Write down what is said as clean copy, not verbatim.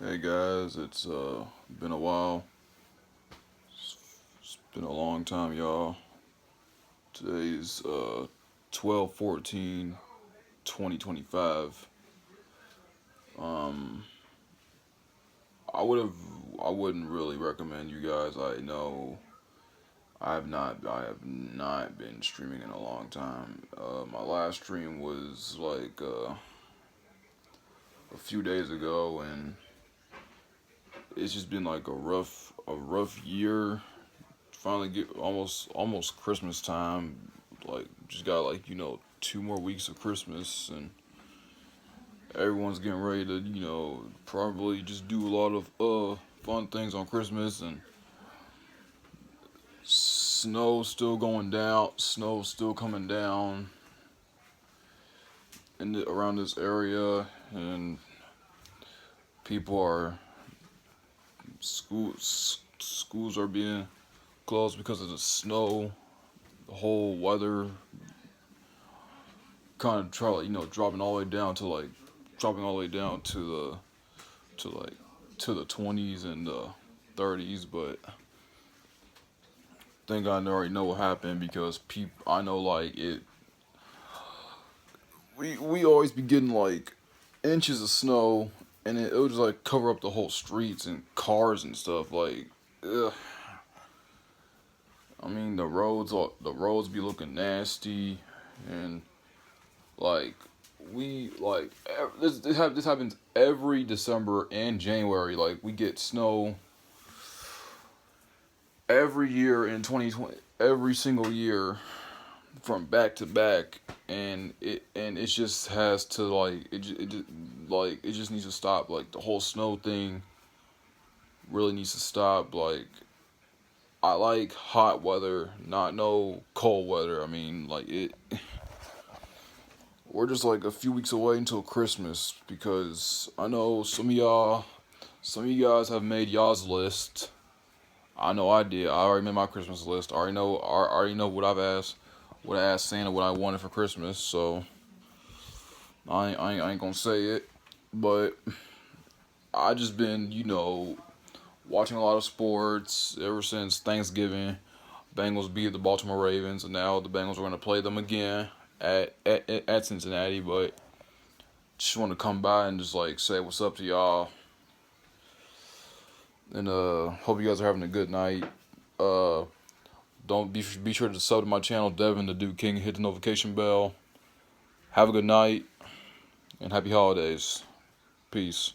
Hey guys, it's been a while. It's been a long time, y'all. Today's 12/14/2025. Um I would have I wouldn't really recommend you guys. I know I have not been streaming in a long time. My last stream was like a few days ago, and it's just been like a rough year. Finally get almost Christmas time. Like just got like 2 more weeks of Christmas, and everyone's getting ready to probably just do a lot of fun things on Christmas. And snow still going down, snow still coming down around this area, and people are schools are being closed because of the snow. The whole weather kind of dropping all the way down to like dropping all the way down to the 20s and the 30s. But I think I already know what happened, because I know like it. We always be getting like inches of snow, and it'll just like cover up the whole streets and cars and stuff. Like, ugh. I mean, the roads be looking nasty, and like this happens every December and January. Like, we get snow every year in 2020, every single year from back to back, and it just has to it just needs to stop. Like, the whole snow thing really needs to stop. Like, I like hot weather, not no cold weather. I mean, like, it. We're just like a few weeks away until Christmas, because I know some of you guys have made y'all's list. I know I did. I already made my Christmas list. I already know what I asked Santa, what I wanted for Christmas. So I ain't gonna say it, but I just been watching a lot of sports ever since Thanksgiving. Bengals beat the Baltimore Ravens, and now the Bengals are gonna play them again at Cincinnati. But just want to come by and just like say what's up to y'all, and hope you guys are having a good night. Uh, don't be sure to sub to my channel, Devin the Duke King. Hit the notification bell. Have a good night and happy holidays. Peace.